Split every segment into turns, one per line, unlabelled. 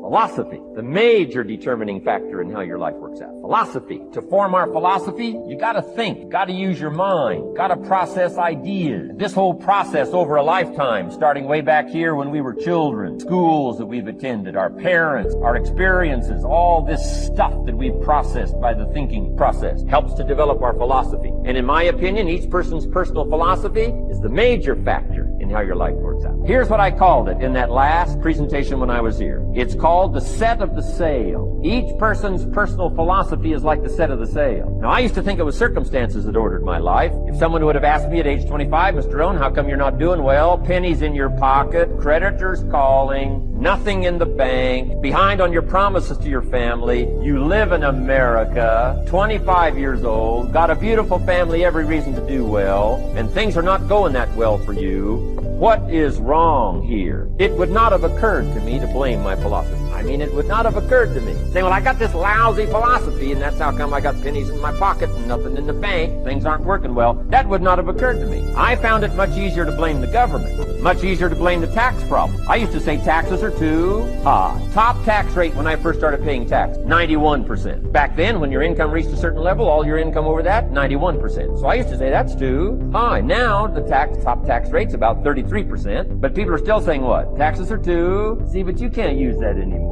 Philosophy, the major determining factor in how your life works out. Philosophy. To form our philosophy, you gotta think, you gotta use your mind, gotta process ideas. This whole process over a lifetime, starting way back here when we were children, schools that we've attended, our parents, our experiences, all this stuff that we've processed by the thinking process helps to develop our philosophy. And in my opinion, each person's personal philosophy is the major factor in how your life works out. Here's what I called it in that last presentation when I was here. It's called the set of the sail. Each person's personal philosophy is like the set of the sail. Now, I used to think it was circumstances that ordered my life. If someone would have asked me at age 25, Mr. Rohn, how come you're not doing well? Pennies in your pocket, creditors calling, nothing in the bank, behind on your promises to your family, you live in America, 25 years old, got a beautiful family, every reason to do well, and things are not going that well for you. What is wrong here? It would not have occurred to me to blame my philosophy. I mean, it would not have occurred to me. Saying, well, I got this lousy philosophy, and that's how come I got pennies in my pocket and nothing in the bank. Things aren't working well. That would not have occurred to me. I found it much easier to blame the government. Much easier to blame the tax problem. I used to say taxes are too high. Top tax rate when I first started paying tax, 91%. Back then, when your income reached a certain level, all your income over that, 91%. So I used to say that's too high. Now, the top tax rate's about 33%. But people are still saying what? Taxes are too. See, but you can't use that anymore.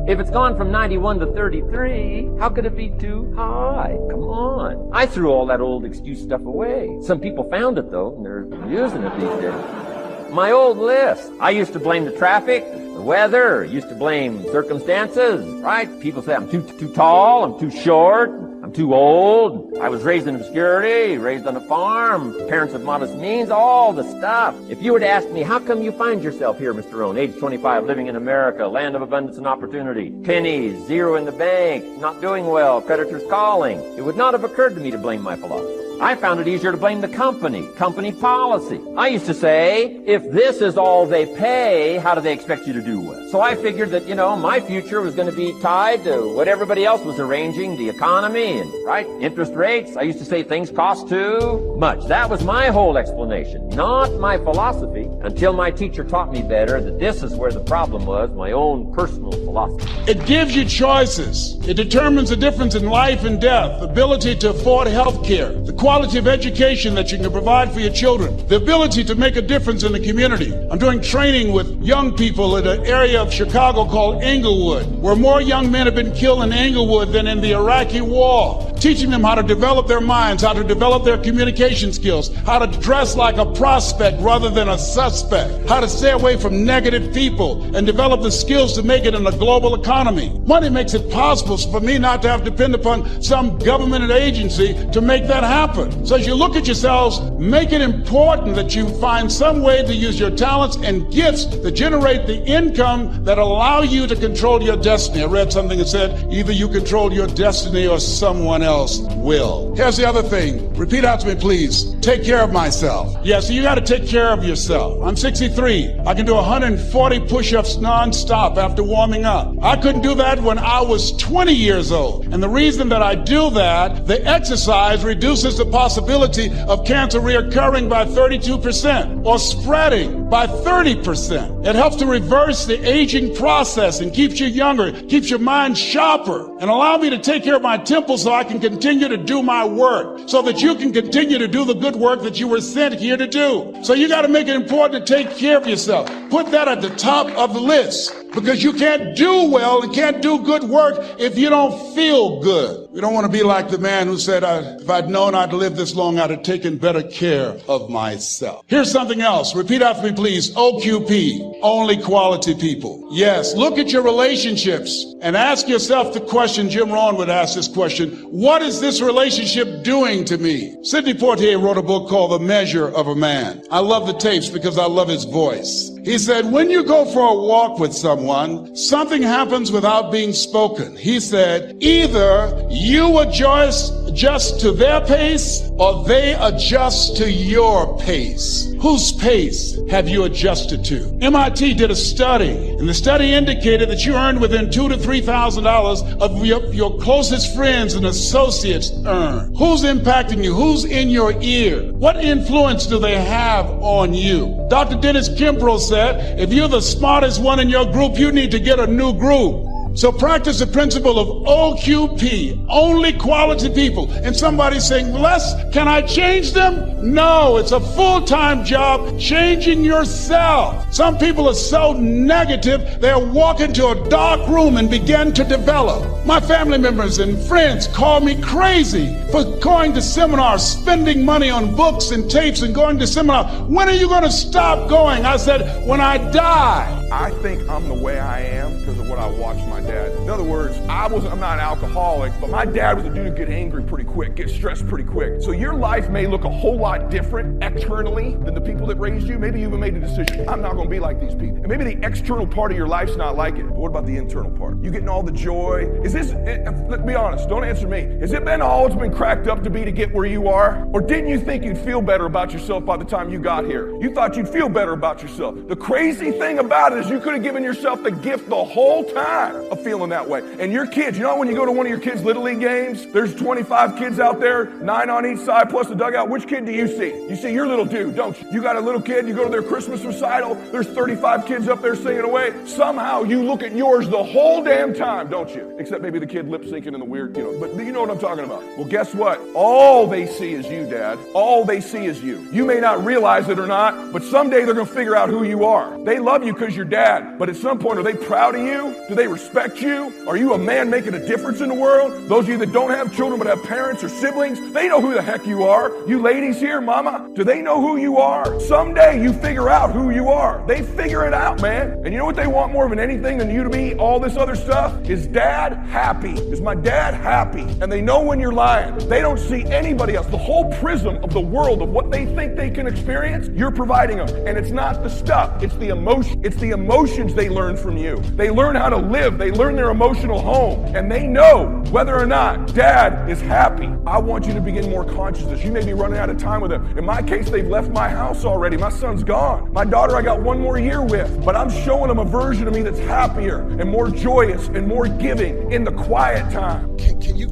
If it's gone from 91 to 33, how could it be too high? Come on. I threw all that old excuse stuff away. Some people found it, though, and they're using it these days. My old list. I used to blame the traffic, the weather, used to blame circumstances, right? People say I'm too tall, I'm too short, I'm too old, I was raised in obscurity, raised on a farm, parents of modest means, all the stuff. If you were to ask me, how come you find yourself here, Mr. Rohn, age 25, living in America, land of abundance and opportunity, pennies, zero in the bank, not doing well, creditors calling, it would not have occurred to me to blame my philosophy. I found it easier to blame the company policy. I used to say, if this is all they pay, how do they expect you to do well? So I figured that, my future was going to be tied to what everybody else was arranging, the economy and, right, interest rates. I used to say things cost too much. That was my whole explanation, not my philosophy, until my teacher taught me better that this is where the problem was, my own personal philosophy.
It gives you choices. It determines the difference in life and death, ability to afford health care, the quality of education that you can provide for your children, the ability to make a difference in the community. I'm doing training with young people in an area of Chicago called Englewood, where more young men have been killed in Englewood than in the Iraqi war, teaching them how to develop their minds, how to develop their communication skills, how to dress like a prospect rather than a suspect, how to stay away from negative people and develop the skills to make it in a global economy. Money makes it possible for me not to have to depend upon some government agency to make that happen. So as you look at yourselves, make it important that you find some way to use your talents and gifts to generate the income that allow you to control your destiny. I read something that said, either you control your destiny or someone else will. Here's the other thing. Repeat out to me, please. Take care of myself. Yeah, so you got to take care of yourself. I'm 63. I can do 140 push-ups non-stop after warming up. I couldn't do that when I was 20 years old. And the reason that I do that, the exercise reduces the possibility of cancer reoccurring by 32% or spreading by 30%. It helps to reverse the aging process and keeps you younger, keeps your mind sharper, and allow me to take care of my temple so I can continue to do my work, so that you can continue to do the good work that you were sent here to do. So you got to make it important to take care of yourself. Put that at the top of the list, because you can't do well and can't do good work if you don't feel good. We don't want to be like the man who said, if I'd known I'd live this long, I'd have taken better care of myself. Here's something else. Repeat after me, please. OQP, only quality people. Yes, look at your relationships and ask yourself the question, Jim Rohn would ask this question, what is this relationship doing to me? Sidney Poitier wrote a book called The Measure of a Man. I love the tapes because I love his voice. He said, when you go for a walk with someone, something happens without being spoken. He said, either You adjust to their pace, or they adjust to your pace. Whose pace have you adjusted to? MIT did a study, and the study indicated that you earned within $2,000 to $3,000 of your closest friends and associates earn. Who's impacting you? Who's in your ear? What influence do they have on you? Dr. Dennis Kimbrough said, if you're the smartest one in your group, you need to get a new group. So practice the principle of OQP, only quality people. And somebody's saying, Les, can I change them? No, it's a full-time job changing yourself. Some people are so negative, they'll walk into a dark room and begin to develop. My family members and friends call me crazy for going to seminars, spending money on books and tapes and going to seminars. When are you going to stop going? I said, when I die.
I think I'm the way I am because of what I watched my dad. In other words, I'm not an alcoholic, but my dad was a dude who get angry pretty quick, get stressed pretty quick. So your life may look a whole lot different externally than the people that raised you. Maybe you even made a decision, I'm not going to be like these people. And maybe the external part of your life's not like it. But what about the internal part? You getting all the joy? Let's be honest, don't answer me. Has it been all it's been cracked up to be to get where you are? Or didn't you think you'd feel better about yourself by the time you got here? You thought you'd feel better about yourself. The crazy thing about it is you could have given yourself the gift the whole time of feeling that way. And your kids, you know when you go to one of your kids' Little League games, there's 25 kids out there, 9 on each side plus the dugout. Which kid do you see? You see your little dude, don't you? You got a little kid, you go to their Christmas recital, there's 35 kids up there singing away. Somehow you look at yours the whole damn time, don't you? Except maybe the kid lip syncing in the weird, but you know what I'm talking about. Well, guess what? All they see is you, Dad. All they see is you. You may not realize it or not, but someday they're going to figure out who you are. They love you because you're Dad, but at some point, are they proud of you? Do they respect you? Are you a man making a difference in the world? Those of you that don't have children but have parents or siblings, they know who the heck you are. You ladies here, mama, do they know who you are? Someday you figure out who you are. They figure it out, man. And you know what they want more than anything than you to be all this other stuff? Is Dad happy? Is my dad happy? And they know when you're lying. They don't see anybody else. The whole prism of the world of what they think they can experience, you're providing them. And it's not the stuff, it's the emotion. It's the emotions they learn from you. They learn how to live. They learn their emotional home. And they know whether or not Dad is happy. I want you to begin more consciousness. You may be running out of time with them. In my case, they've left my house already. My son's gone. My daughter I got one more year with. But I'm showing them a version of me that's happier and more joyous and more giving in the quiet time.
Can you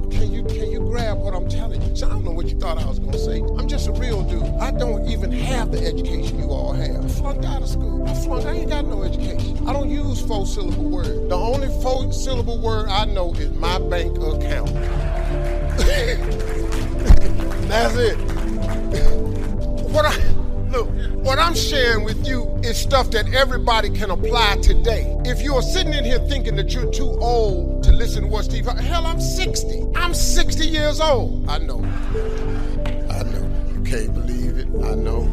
grab what I'm telling you? So I don't know what you thought I was going to say. I'm just a real dude. I don't even have the education you all have. I flunked out of school. I ain't got no education. I don't use 4-syllable words. The only 4-syllable word I know is my bank account. That's it. What I'm sharing with you is stuff that everybody can apply today. If you're sitting in here thinking that you're too old to listen to what Steve, hell, I'm 60. I'm 60 years old. I know. You can't believe it. I know.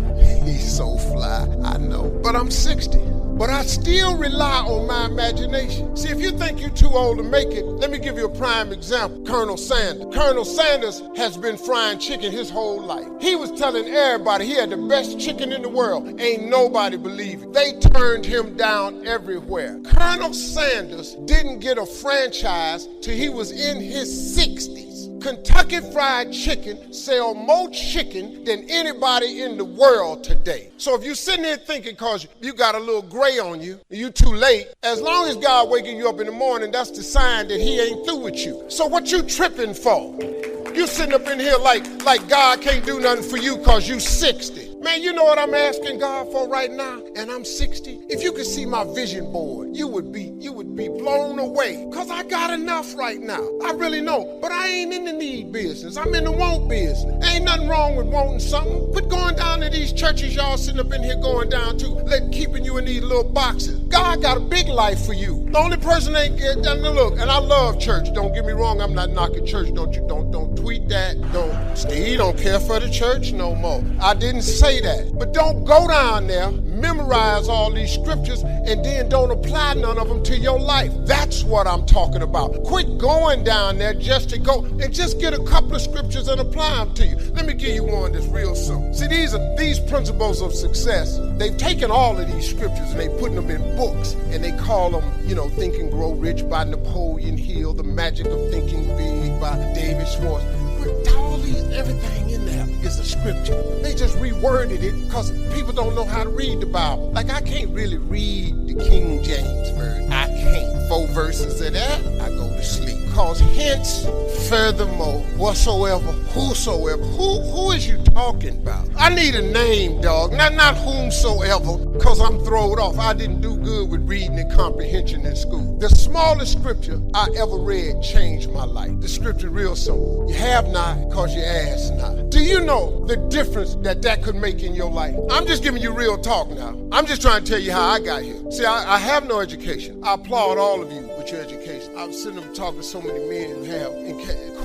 He's so fly. I know. But I'm 60. But I still rely on my imagination. See, if you think you're too old to make it, let me give you a prime example. Colonel Sanders. Colonel Sanders has been frying chicken his whole life. He was telling everybody he had the best chicken in the world. Ain't nobody believe it. They turned him down everywhere. Colonel Sanders didn't get a franchise till he was in his 60s. Kentucky Fried Chicken sell more chicken than anybody in the world today. So if you're sitting there thinking because you got a little gray on you, you too late, as long as God waking you up in the morning, that's the sign that he ain't through with you. So what you tripping for? You sitting up in here like God can't do nothing for you because you 60. Man, you know what I'm asking God for right now? And I'm 60. If you could see my vision board, you would be blown away. Because I got enough right now. I really know. But I ain't in the need business. I'm in the want business. Ain't nothing wrong with wanting something. Quit going down to these churches y'all sitting up in here going down to, keeping you in these little boxes. God got a big life for you. The only person ain't get done. Look, and I love church. Don't get me wrong. I'm not knocking church. Don't tweet that. Steve don't care for the church no more. I didn't say that. But don't go down there memorize all these scriptures and then don't apply none of them to your life. That's what I'm talking about. Quit going down there just to go and just get a couple of scriptures and apply them to you. Let me give you one that's real simple. See, these principles of success. They've taken all of these scriptures and they put them in books and they call them, Think and Grow Rich by Napoleon Hill, The Magic of Thinking Big by David Schwartz. Everything in there is a scripture. They just reworded it because people don't know how to read the Bible. Like, I can't really read the King James version. I can't. 4 verses of that, I go to sleep. Cause hence, furthermore, whatsoever, whosoever. Who is you talking about? I need a name, dog. Not whomsoever, because I'm thrown off. I didn't do good with reading and comprehension in school. The smallest scripture I ever read changed my life. The scripture real simple. You have not because you ask not. Do you know the difference that could make in your life? I'm just giving you real talk now. I'm just trying to tell you how I got here. See, I have no education. I applaud all of you with your education. I was sitting there talking to so many men who have in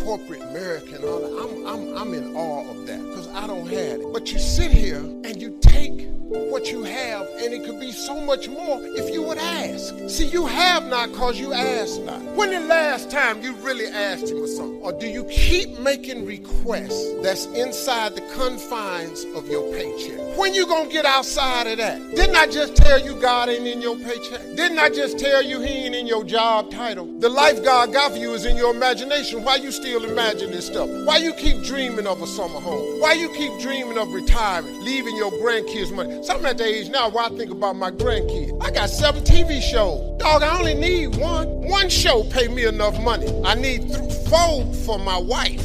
corporate America and all that. I'm in awe of that because I don't have it. But you sit here and you take what you have, and it could be so much more if you would ask. See, you have not because you ask not. When the last time you really asked him for something? Or do you keep making requests that's inside the confines of your paycheck? When you gonna get outside of that? Didn't I just tell you God ain't in your paycheck? Didn't I just tell you he ain't in your job title? The life God got for you is in your imagination. Why you still imagine this stuff? Why you keep dreaming of a summer home? Why you keep dreaming of retiring, leaving your grandkids money? So I'm at the age now where I think about my grandkids. I got 7 TV shows. Dog, I only need one. One show pay me enough money. I need 4 for my wife.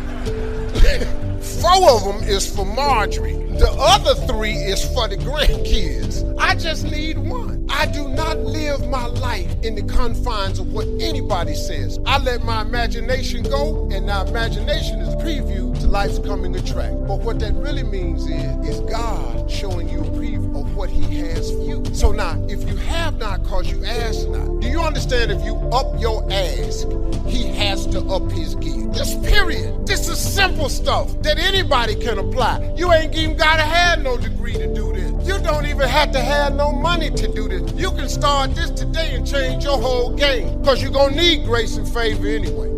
4 of them is for Marjorie. The other 3 is for the grandkids. I just need one. I do not live my life in the confines of what anybody says. I let my imagination go, and now imagination is a preview to life's coming a track. But what that really means is God showing you a preview of what he has for you. So now, if you have not because you ask not, do you understand if you up your ask, he has to up his give? Just period. This is simple stuff that anybody can apply. You ain't even gotta have no degree to do this. You don't even have to have no money to do this. You can start this today and change your whole game because you're gonna need grace and favor anyway.